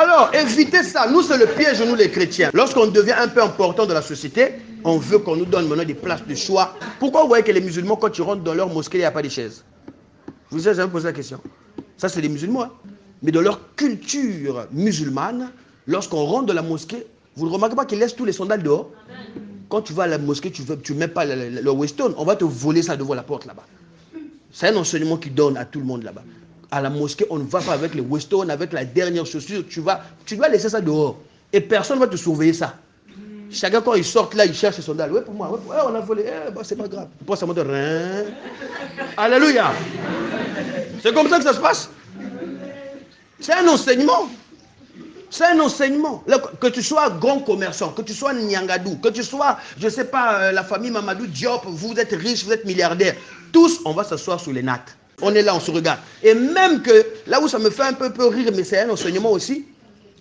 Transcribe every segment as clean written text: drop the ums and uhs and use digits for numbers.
Alors, évitez ça. Nous, c'est le piège, nous les chrétiens. Lorsqu'on devient un peu important dans la société, on veut qu'on nous donne maintenant des places de choix. Pourquoi vous voyez que les musulmans, quand ils rentrent dans leur mosquée, il n'y a pas de chaises? Je vous ai jamais posé la question. Ça, c'est les musulmans. Hein. Mais dans leur culture musulmane, lorsqu'on rentre dans la mosquée, vous ne remarquez pas qu'ils laissent tous les sandales dehors? Quand tu vas à la mosquée, tu ne mets pas le Weston, on va te voler ça devant la porte là-bas. C'est un enseignement qui donne à tout le monde là-bas. À la mosquée, on ne va pas avec les Weston, avec la dernière chaussure. Tu dois laisser ça dehors. Et personne ne va te surveiller ça. Chacun, quand il sort là, il cherche ses sandales. Oui, pour moi, ouais, on a volé. Bah, c'est pas grave. Il pense à moi de rien. Alléluia. C'est comme ça que ça se passe. C'est un enseignement. C'est un enseignement. Que tu sois grand commerçant, que tu sois Nyangadou, que tu sois, je ne sais pas, la famille Mamadou Diop, vous êtes riche, vous êtes milliardaire. Tous, on va s'asseoir sur les nattes. On est là, on se regarde. Et même que, là où ça me fait un peu rire, mais c'est un enseignement aussi,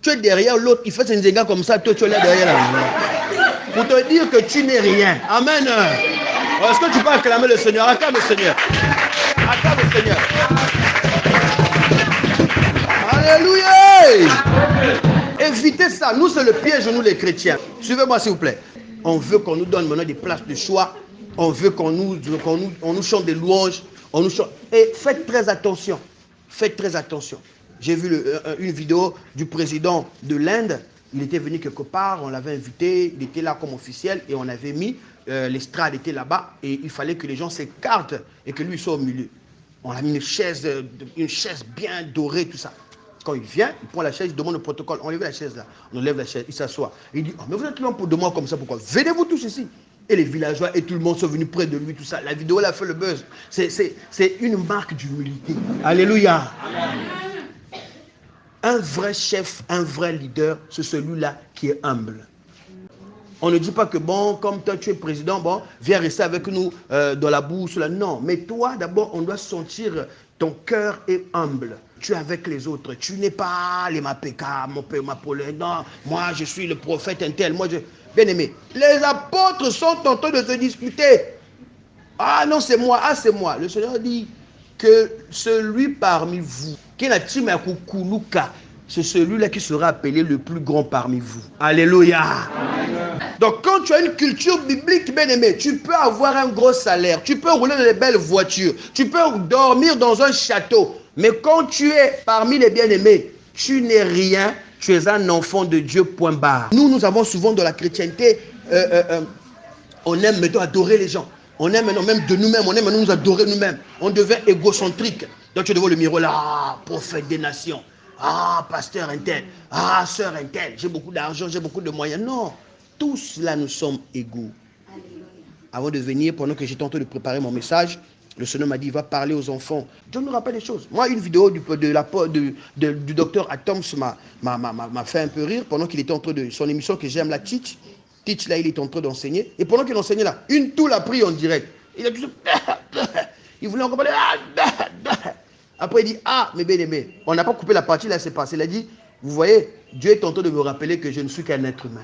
tu es derrière l'autre, il fait ses nzégas comme ça, toi tu es là derrière là. Pour te dire que tu n'es rien. Amen. Est-ce que tu peux acclamer le Seigneur? Acclame le Seigneur. Acclame le Seigneur. Alléluia. Évitez ça. Nous, c'est le piège, nous les chrétiens. Suivez-moi, s'il vous plaît. On veut qu'on nous donne maintenant des places de choix. On veut qu'on nous chante des louanges. On nous chante. Et faites très attention. Faites très attention. J'ai vu une vidéo du président de l'Inde. Il était venu quelque part, on l'avait invité, il était là comme officiel et on avait mis, l'estrade était là-bas et il fallait que les gens s'écartent et que lui soit au milieu. On a mis une chaise bien dorée, tout ça. Quand il vient, il prend la chaise, il demande le protocole. On lève la chaise là, on enlève la chaise, il s'assoit. Il dit, oh, mais vous êtes loin de moi comme ça, pourquoi? Venez-vous tous ici. Et les villageois et tout le monde sont venus près de lui, tout ça. La vidéo, elle a fait le buzz. C'est une marque d'humilité. Alléluia. Un vrai chef, un vrai leader, c'est celui-là qui est humble. On ne dit pas que, bon, comme toi tu es président, bon, viens rester avec nous dans la boue. Non, mais toi, d'abord, on doit sentir ton cœur est humble. Tu es avec les autres. Tu n'es pas les Mapeka, mon père, ma Paulin. Non, moi, je suis le prophète intel. Bien aimé, les apôtres sont en train de se disputer. Ah non, c'est moi. Ah, c'est moi. Le Seigneur dit que celui parmi vous, c'est celui-là qui sera appelé le plus grand parmi vous. Alléluia. Donc quand tu as une culture biblique, bien aimé, tu peux avoir un gros salaire, tu peux rouler dans les belles voitures, tu peux dormir dans un château. Mais quand tu es parmi les bien-aimés, tu n'es rien, tu es un enfant de Dieu, point barre. Nous avons souvent dans la chrétienté, on aime, mettons, adorer les gens. On aime maintenant même de nous-mêmes, on aime maintenant nous adorer nous-mêmes. On devient égocentrique. Donc tu es devant le miroir là, ah, prophète des nations, ah, pasteur intel, ah, sœur intel, j'ai beaucoup d'argent, j'ai beaucoup de moyens. Non, tous là nous sommes égaux. Avant de venir, pendant que j'étais en train de préparer mon message, le Seigneur m'a dit, il va parler aux enfants. Dieu nous rappelle des choses. Moi, une vidéo du docteur Atoms m'a fait un peu rire pendant qu'il était en train de son émission que j'aime, la Teach. Teach, là, il est en train d'enseigner. Et pendant qu'il enseignait là, une toux l'a pris en direct. Il a dit, il voulait encore parler. Après, il dit, ah, mais bien aimé, on n'a pas coupé la partie, là, c'est passé. Il a dit, vous voyez, Dieu est en train de me rappeler que je ne suis qu'un être humain.